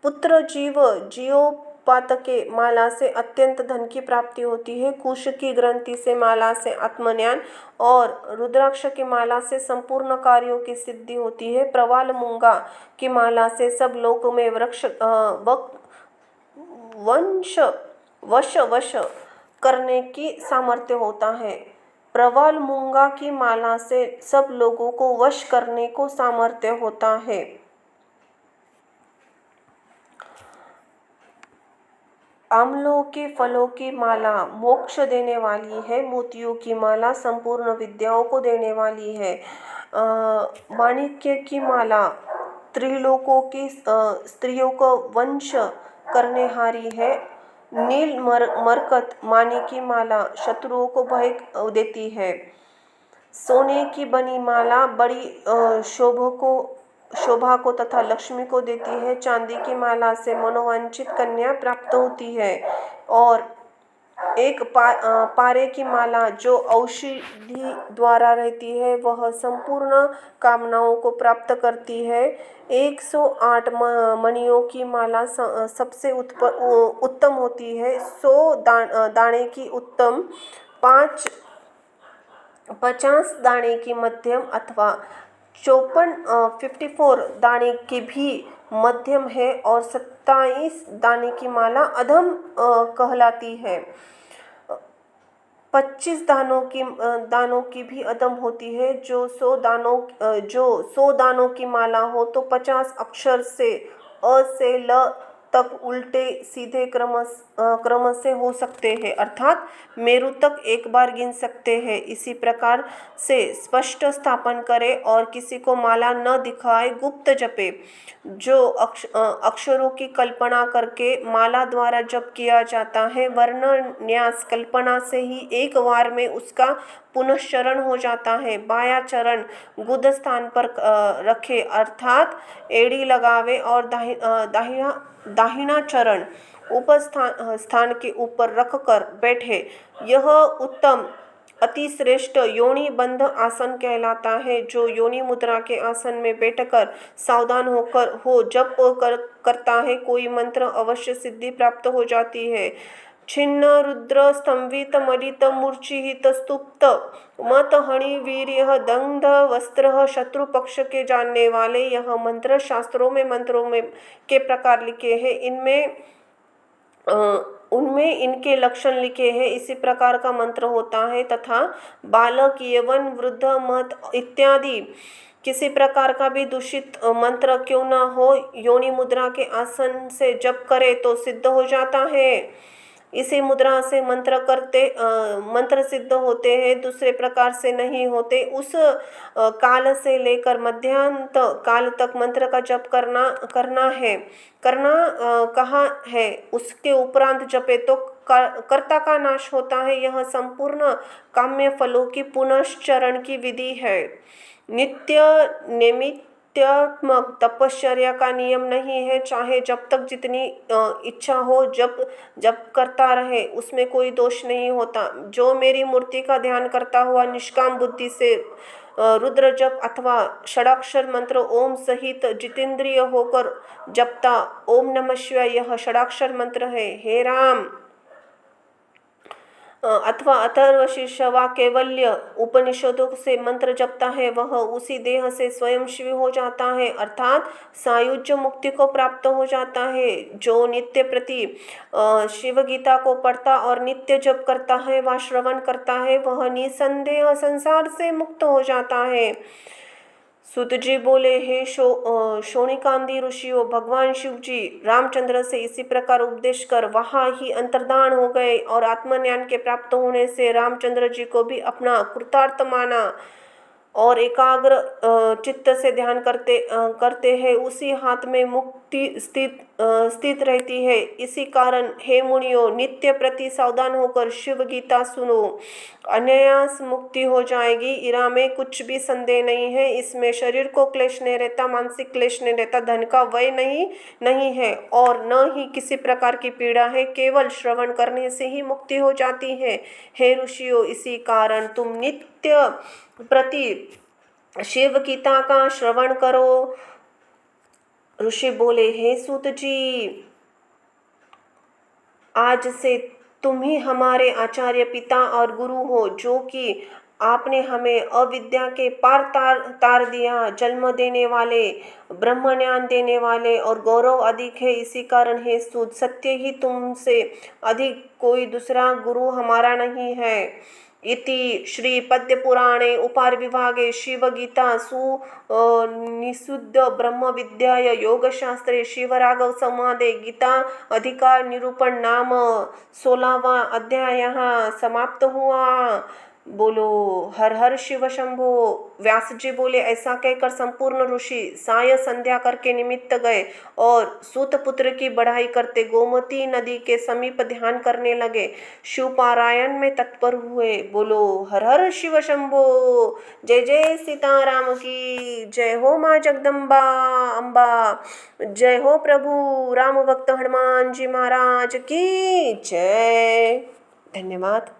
पुत्र जीवोपात के माला से अत्यंत धन की प्राप्ति होती है। कुश की ग्रंथि से माला से आत्मज्ञान और रुद्राक्ष की माला से संपूर्ण कार्यों की सिद्धि होती है। प्रवाल मूंगा की माला से सब लोक में वश करने की सामर्थ्य होता है। प्रवाल मूंगा की माला से सब लोगों को वश करने को सामर्थ्य होता है। आमलों के फलों की माला मोक्ष देने वाली है। मोतियों की माला संपूर्ण विद्याओं को देने वाली है। माणिक्य की माला त्रिलोकों की स्त्रियों को वंश करने हारी है। नील मरकत मानी की माला शत्रुओं को भय देती है। सोने की बनी माला बड़ी शोभा को तथा लक्ष्मी को देती है। चांदी की माला से मनोवांछित कन्या प्राप्त होती है। और एक पारे की माला जो औषधि द्वारा रहती है वह संपूर्ण कामनाओं को प्राप्त करती है। 108 मणियों की माला सबसे उत्तम होती है। 100 दाने की उत्तम, 50 दाने की मध्यम अथवा 54 दाने की भी मध्यम है और 27 दाने की माला अधम कहलाती है। 25 दानों की भी अधम होती है। जो 100 दानों की माला हो तो 50 अक्षर से अ से ल तक उल्टे सीधे क्रम से हो सकते हैं, अर्थात मेरु तक एक बार गिन सकते हैं। इसी प्रकार से स्पष्ट स्थापन करे और किसी को माला न दिखाए, गुप्त जपे। जो अक्षरों की कल्पना करके माला द्वारा जप किया जाता है, वर्ण न्यास कल्पना से ही एक वार में उसका पुनश्चरण हो जाता है। बायां चरण गुद स्थान पर रखे, अर्थात एड़ी लगावे, और दाहिना चरण स्थान के ऊपर रखकर बैठे। यह उत्तम अति श्रेष्ठ योनि बंध आसन कहलाता है। जो योनि मुद्रा के आसन में बैठकर सावधान होकर जप करता है, कोई मंत्र अवश्य सिद्धि प्राप्त हो जाती है। छिन्न रुद्र स्तंभित मलित मूर्छित स्तुप्त मत हणि वीर्य दग्ध वस्त्र शत्रु पक्ष के जानने वाले, यह मंत्र शास्त्रों में के प्रकार लिखे हैं। उनमें इनके लक्षण लिखे हैं। इसी प्रकार का मंत्र होता है। तथा बालक, यवन, वृद्ध, मत इत्यादि किसी प्रकार का भी दूषित मंत्र क्यों न हो, योनि मुद्रा के आसन से जप करे तो सिद्ध हो जाता है। इसी मुद्रा से मंत्र सिद्ध होते हैं, दूसरे प्रकार से नहीं होते। उस काल से लेकर मध्यांत काल तक मंत्र का जप करना कहा है। उसके उपरांत जपे तो कर्ता का नाश होता है। यह संपूर्ण काम्य फलों की पुनश्चरण की विधि है। नित्य निमित्तात्मक तपश्चर्या का नियम नहीं है। चाहे जब तक जितनी इच्छा हो जप करता रहे, उसमें कोई दोष नहीं होता। जो मेरी मूर्ति का ध्यान करता हुआ निष्काम बुद्धि से रुद्र जप अथवा षडाक्षर मंत्र ओम सहित जितेंद्रिय होकर जपता, ओम नमः शिवाय यह षडाक्षर मंत्र है। हे राम अथवा अथर्वशीर्ष व कैवल्य उपनिषदों से मंत्र जपता है, वह उसी देह से स्वयं शिव हो जाता है, अर्थात सायुज्य मुक्ति को प्राप्त हो जाता है। जो नित्य प्रति शिव गीता को पढ़ता और नित्य जप करता है व श्रवण करता है, वह निसंदेह संसार से मुक्त हो जाता है। सूत जी बोले, हे शोणिकांदी ऋषियों, भगवान शिव जी रामचंद्र से इसी प्रकार उपदेश कर वहाँ ही अंतर्धान हो गए और आत्मज्ञान के प्राप्त होने से रामचंद्र जी को भी अपना कृतार्थ माना और एकाग्र चित्त से ध्यान करते हैं। उसी हाथ में मुक्ति स्थित रहती है। इसी कारण हे मुनियों, नित्य प्रति सावधान होकर शिव गीता सुनो, अनायास मुक्ति हो जाएगी। इरा में कुछ भी संदेह नहीं है। इसमें शरीर को क्लेश नहीं रहता, मानसिक क्लेश नहीं रहता, धन का व्यय नहीं है और न ही किसी प्रकार की पीड़ा है। केवल श्रवण करने से ही मुक्ति हो जाती है। हे ऋषियों, इसी कारण तुम नित्य प्रति शिव गीता का श्रवण करो। ऋषि बोले, हे सूत जी, आज से तुम ही हमारे आचार्य, पिता और गुरु हो, जो कि आपने हमें अविद्या के पार तार दिया। जन्म देने वाले, ब्रह्म ज्ञान देने वाले और गौरव अधिक है, इसी कारण हे सूत, सत्य ही तुमसे अधिक कोई दूसरा गुरु हमारा नहीं है। इति श्री पद्य पुराणे उपार विभागे शिवगीता निषुद्ध ब्रह्म विद्याय योगशास्त्रे शिवराघव संवादे गीता अधिकार निरूपण नाम 16वां अध्याय समाप्त हुआ। बोलो हर हर शिव शंभो। व्यास जी बोले, ऐसा कहकर संपूर्ण ऋषि साय संध्या करके निमित्त गए और सूत पुत्र की बढ़ाई करते गोमती नदी के समीप ध्यान करने लगे, शिव पारायण में तत्पर हुए। बोलो हर हर शिव शंभो। जय जय सीताराम की जय हो, माँ जगदम्बा अम्बा। जय हो प्रभु राम भक्त हनुमान जी महाराज की जय। धन्यवाद।